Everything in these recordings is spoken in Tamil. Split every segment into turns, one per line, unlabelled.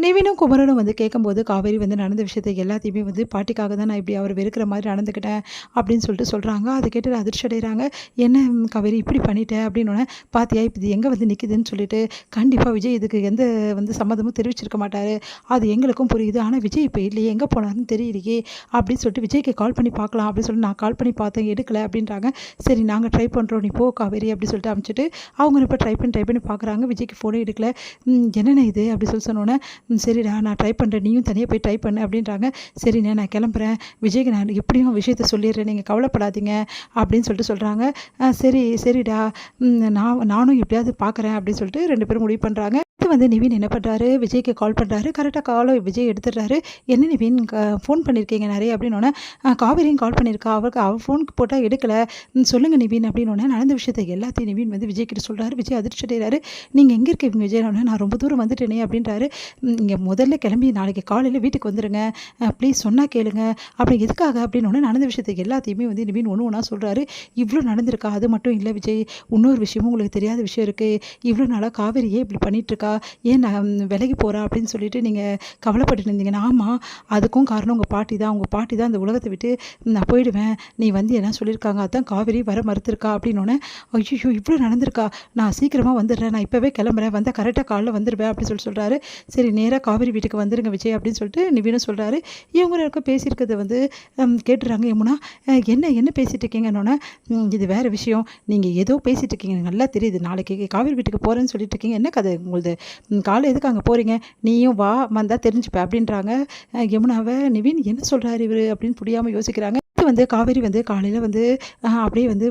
நிவினும் குமரனும் வந்து கேட்கும்போது காவேரி வந்து நடந்த விஷயத்தை எல்லாத்தையுமே வந்து பாட்டிக்காக தான் நான் இப்படி அவர் வெறுக்கிற மாதிரி நடந்துக்கிட்டேன் அப்படின்னு சொல்லிட்டு சொல்கிறாங்க. அதை கேட்டு அதிர்ச்சி அடைகிறாங்க. என்ன காவேரி இப்படி பண்ணிட்டேன் அப்படின்னோடனே, பாத்தியா இப்போ இது எங்கே வந்து நிற்குதுன்னு சொல்லிட்டு, கண்டிப்பாக விஜய் இதுக்கு எந்த வந்து சம்மதமும் தெரிவிச்சிருக்க மாட்டார், அது எங்களுக்கும் புரியுது. ஆனால் விஜய் இப்போ இல்லையே, எங்கே போனாருன்னு தெரியலையே அப்படின்னு சொல்லிட்டு விஜய்க்கு கால் பண்ணி பார்க்கலாம் அப்படின்னு சொல்லிட்டு நான் கால் பண்ணி பார்த்தேன், எடுக்கலை அப்படின்றாங்க. சரி நாங்கள் ட்ரை பண்ணுறோம், நீ போ காவேரி அப்படி சொல்லிட்டு அனுப்பிச்சிட்டு அவங்க இப்போ ட்ரை பண்ணி பார்க்குறாங்க. விஜய்க்கு ஃபோனே எடுக்கல. என்னென்ன இது அப்படி சொல்லி சொன்னோன்னே, சரிடா நான் ட்ரை பண்ணுறேன், நீயும் தனியாக போய் ட்ரை பண்ணு அப்படின்றாங்க. சரிண்ணே நான் கிளம்புறேன், விஜய்க்கு நான் எப்படியும் விஷயத்த சொல்லிடுறேன், நீங்கள் கவலைப்படாதீங்க அப்படின்னு சொல்லிட்டு சொல்கிறாங்க. சரிடா நானும் எப்படியாவது பார்க்குறேன் அப்படின்னு சொல்லிட்டு 2 பேரும் முடிவு பண்ணுறாங்க. வந்து நிவின் என்ன பண்ணுறாரு, விஜய்க்கு கால் பண்ணுறாரு. கரெக்டாக காலை விஜய் எடுத்துடுறாரு. என்ன நிவின் ஃபோன் பண்ணியிருக்கீங்க நிறைய அப்படின்னோடனே, காவேரியும் கால் பண்ணியிருக்கா, அவள் ஃபோனுக்கு போட்டால் எடுக்கலை, சொல்லுங்கள் நிவின் அப்படின்னோடனே நடந்த விஷயத்தை எல்லாத்தையும் நிவின் வந்து விஜய் கிட்ட சொல்கிறாரு. விஜய் அதிர்ச்சி அடைகிறாரு. நீங்கள் எங்கே இருக்கீங்க விஜய்? நான் ரொம்ப தூரம் வந்துட்டேனே அப்படின்றாரு. இங்கே முதல்ல கிளம்பி நாளைக்கு காலையில் வீட்டுக்கு வந்துடுங்க, ப்ளீஸ் சொன்னால் கேளுங்க. அப்படி எதுக்காக அப்படின்னோடனே நடந்த விஷயத்தை எல்லாத்தையுமே வந்து நிவின் ஒன்று சொல்கிறாரு. இவ்வளோ நடந்திருக்கா, அது மட்டும் இல்லை விஜய், இன்னொரு விஷயமும் உங்களுக்கு தெரியாத விஷயம் இருக்குது. இவ்வளோ நாளாக காவேரியே இப்படி பண்ணிகிட்ருக்கா, ஏன் நான் விலகி போகிறா அப்படின்னு சொல்லிட்டு நீங்கள் கவலைப்பட்டு இருந்தீங்கன்னா, ஆமாம் அதுக்கும் காரணம் உங்கள் பாட்டி தான். உங்கள் பாட்டி தான் அந்த உலகத்தை விட்டு நான் போயிடுவேன் நீ வந்து என்ன சொல்லியிருக்காங்க, அதுதான் காவேரி வர மறுத்துருக்கா அப்படின்னோடனே, ஐயோ இவ்வளோ நடந்திருக்கா, நான் சீக்கிரமாக வந்துடுறேன், நான் இப்போவே கிளம்புறேன், வந்தால் கரெக்டாக காலைல வந்துடுவேன் அப்படின்னு சொல்கிறாரு. சரி நேராக காவேரி வீட்டுக்கு வந்துடுங்க விஜய் அப்படின்னு சொல்லிட்டு நிவினும் சொல்கிறாரு. இவங்க இருக்க பேசியிருக்கிறத வந்து கேட்டுறாங்க. யமுனா என்ன பேசிகிட்டு இருக்கீங்கன்னொன்னே, இது வேறு விஷயம், நீங்கள் ஏதோ பேசிகிட்டு இருக்கீங்க நல்லா தெரியுது, நாளைக்கு காவேரி வீட்டுக்கு போகிறேன்னு சொல்லிட்டு இருக்கீங்க, என்ன கதை உங்களுது, காலை எதுக்கு அங்கே போகிறீங்க, நீயும் வா, வந்தால் தெரிஞ்சுப்பேன் அப்படின்றாங்க. யமுனாவை நிவின் என்ன சொல்கிறாரு இவர் அப்படின்னு புரியாமல் யோசிக்கிறாங்க. வந்து காவேரி வந்து காலையில் வந்து அப்படியே வந்து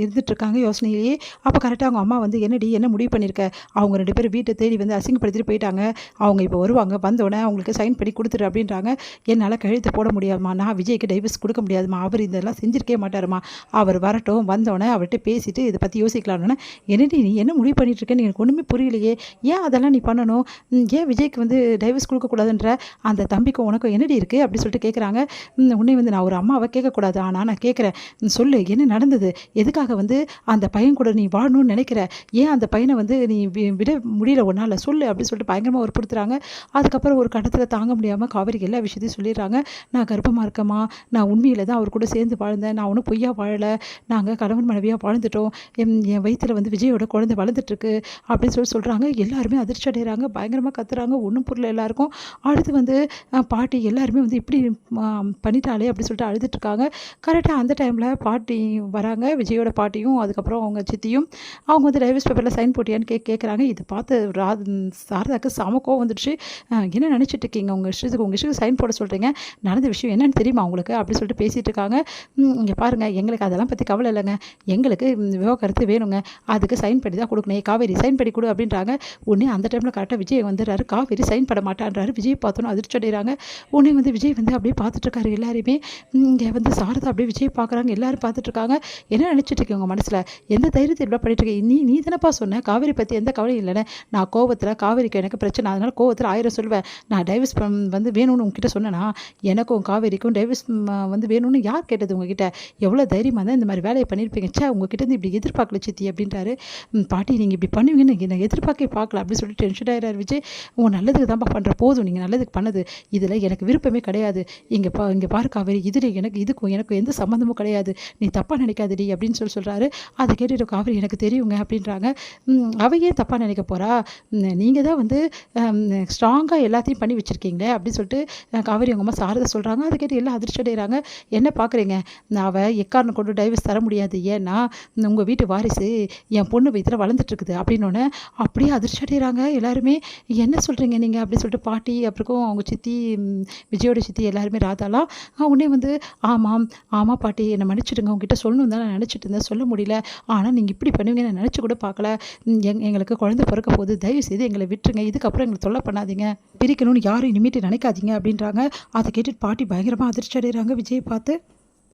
இருந்துகிட்ருக்காங்க யோசனையிலேயே. அப்போ கரெக்டாக அவங்க அம்மா வந்து என்னடி என்ன முடிவு பண்ணியிருக்க, அவங்க 2 பேரும் வீட்டை தேடி வந்து அசிங்கப்படுத்திட்டு போயிட்டாங்க, அவங்க இப்போ வருவாங்க, வந்தோடனே அவங்களுக்கு சைன் பண்ணி கொடுத்துரு அப்படின்றாங்க. என்னால் கழுத்து போட முடியாதுமா, நான் விஜய்க்கு டைவர்ஸ் கொடுக்க முடியாதுமா, அவர் இதெல்லாம் செஞ்சிருக்கே மாட்டாருமா, அவர் வரட்டும், வந்தோடனே அவர்கிட்ட பேசிவிட்டு இதை பற்றி யோசிக்கலான்னு. என்னடி நீ என்ன முடிவு பண்ணிகிட்ருக்கேன்னு எனக்கு ஒன்றுமே புரியலையே, ஏன் அதெல்லாம் நீ பண்ணணும், ஏன் விஜய்க்கு வந்து டைவர்ஸ் கொடுக்கக்கூடாதுன்ற அந்த தம்பிக்கும் உனக்கும் என்னடி இருக்குது அப்படி சொல்லிட்டு கேட்குறாங்க. உன்னை வந்து நான் ஒரு அம்மாவை கேட்கக்கூடாது, ஆனால் நான் கேட்குறேன், சொல்லு என்ன நடந்தது, எதுக்காக வந்து அந்த பையன் கூட நீ வாழணும்னு நினைக்கிற, ஏன் அந்த பையனை வந்து நீ விட முடியல ஒன்றால், சொல்லு அப்படின்னு சொல்லிட்டு பயங்கரமாக வற்புறுத்துறாங்க. அதுக்கப்புறம் ஒரு கட்டத்தில் தாங்க முடியாமல் காவேரிக்கு எல்லா விஷயத்தையும் சொல்லிடுறாங்க. நான் கர்ப்பமாக இருக்கேம்மா, நான் உண்மையில் தான் அவர் கூட சேர்ந்து வாழ்ந்தேன், நான் ஒன்றும் பொய்யா வாழலை, நாங்கள் கணவன் மனைவியாக வாழ்ந்துட்டோம், என் வயிற்றில் வந்து விஜயோட குழந்தை வளர்ந்துட்டுருக்கு அப்படின்னு சொல்கிறாங்க. எல்லாருமே அதிர்ச்சி அடைகிறாங்க, பயங்கரமாக கத்துறாங்க, ஒன்றும் புரியல எல்லாருக்கும். அடுத்து வந்து பாட்டி எல்லாருமே வந்து இப்படி பண்ணிட்டாலே அப்படி சொல்லிட்டு அழுதுட்டுருக்காங்க. கரெக்டாக அந்த டைமில் பாட்டி வராங்க, விஜயோட பாட்டியும் அதுக்கப்புறம் அவங்க சித்தியும். அவங்க வந்து டைவர்ஸ் பேப்பரில் சைன் போட்டியான்னு கேட்குறாங்க. இது பார்த்து சாரதாக்கு செம கோவம் வந்துடுச்சு. என்ன நினச்சிட்டு இருக்கீங்க, உங்கள் இஷ்டத்துக்கு சைன் போட சொல்கிறீங்க, நடந்த விஷயம் என்னென்னு தெரியுமா உங்களுக்கு அப்படி சொல்லிட்டு பேசிகிட்டு இருக்காங்க. இங்கே பாருங்கள், எங்களுக்கு அதெல்லாம் பற்றி கவலை இல்லைங்க, எங்களுக்கு விவாகரத்து வேணுங்க, அதுக்கு சைன் பண்ணி தான் கொடுக்கணும், காவேரி சைன் பண்ணி கொடு அப்படின்றாங்க. உடனே அந்த டைமில் கரெக்டாக விஜய் வந்துடுறாரு. காவேரி சைன் பண்ண மாட்டான்றாரு. விஜய் பார்த்தோன்னு அதிர்ச்சி அடைகிறாங்க. உடனே வந்து விஜய் வந்து அப்படியே பார்த்துட்ருக்காரு. எல்லாருமே இங்கே வந்து சாரதா அப்படியே விஜய் பார்க்குறாங்க, எல்லோரும் பார்த்துட்ருக்காங்க. என்ன நினச்சிட்டு இருக்கீங்க உங்கள் மனசில், எந்த தைரியத்தை இவ்வளோ பண்ணிட்டுருக்கீங்க, நீ தானப்பா சொன்ன காவேரி பற்றி எந்த கவலையும் இல்லைன்னு, நான் கோவத்தில் காவேரிக்கு எனக்கு பிரச்சனை, அதனால் கோவத்தில் 1000 சொல்வேன், நான் டைவர்ஸ் வந்து வேணும்னு உங்ககிட்ட சொன்னேன்னா, எனக்கும் காவேரிக்கும் டைவர்ஸ் வந்து வேணும்னு யார் கேட்டது உங்ககிட்ட, எவ்வளோ தைரியமாக தான் இந்த மாதிரி வேலையை பண்ணியிருப்பீங்க, உங்ககிட்ட இருந்து இப்படி எதிர்பார்க்கல சித்தி அப்படின்றாரு. பாட்டி நீங்கள் இப்படி பண்ணுவீங்கன்னு நான் எதிர்பார்க்கவே பார்க்கல அப்படின்னு சொல்லிட்டு டென்ஷன் ஆகிறார் விஜய். உங்கள் நல்லதுக்கு தான்ப்பா பண்ணுற, போதும் நீங்கள் நல்லதுக்கு பண்ணது, இதில் எனக்கு விருப்பமே கிடையாது, இங்கே பாரு காவேரி, இதில் இதுக்கும் எனக்கு எந்த சம்மந்தமும் கிடையாது, நீ தப்பாக நினைக்காதடி அப்படின்னு சொல்கிறாரு. அதை கேட்டுட்டு காவேரி எனக்கு தெரியுங்க அப்படின்றாங்க. அவள் ஏன் தப்பாக நினைக்க போகிறா, நீங்கள் தான் வந்து ஸ்ட்ராங்காக எல்லாத்தையும் பண்ணி வச்சுருக்கீங்களே அப்படின்னு சொல்லிட்டு காவேரி அவங்க அம்மா சாரதா சொல்கிறாங்க. அதை கேட்டு எல்லாம் அதிர்ச்சி அடைகிறாங்க. என்ன பார்க்குறீங்க, அவள் எக்காரணம் கொண்டு டைவர்ஸ் தர முடியாது, ஏன்னா உங்கள் வீட்டு வாரிசு என் பொண்ணு வயிற்றில் வளர்ந்துட்டுருக்குது அப்படின்னோடனே அப்படியே அதிர்ச்சி அடைகிறாங்க எல்லாருமே. என்ன சொல்கிறீங்க நீங்கள் அப்படின்னு சொல்லிட்டு பாட்டி அப்புறம் அவங்க சித்தி விஜயோட சித்தி எல்லாருமே ராதாலாம் உடனே வந்து ஆமாம் பாட்டி என்னை மன்னிச்சிடுங்க, உங்ககிட்ட சொல்லணும் தான் நான் நினச்சிட்டு இருந்தேன், சொல்ல முடியல, ஆனால் நீங்கள் இப்படி பண்ணுவீங்க நான் நினச்சி கூட பார்க்கல, எங்களுக்கு குழந்தை பிறக்க போது, தயவு செய்து எங்களை விட்டுருங்க, இதுக்கப்புறம் எங்களை தொல்லை பண்ணாதீங்க, பிரிக்கணும்னு யாரும் இனிமேட்டு நினைக்காதீங்க அப்படின்றாங்க. அதை கேட்டுட்டு பாட்டி பயங்கரமாக அதிர்ச்சி அடைகிறாங்க விஜய் பார்த்து.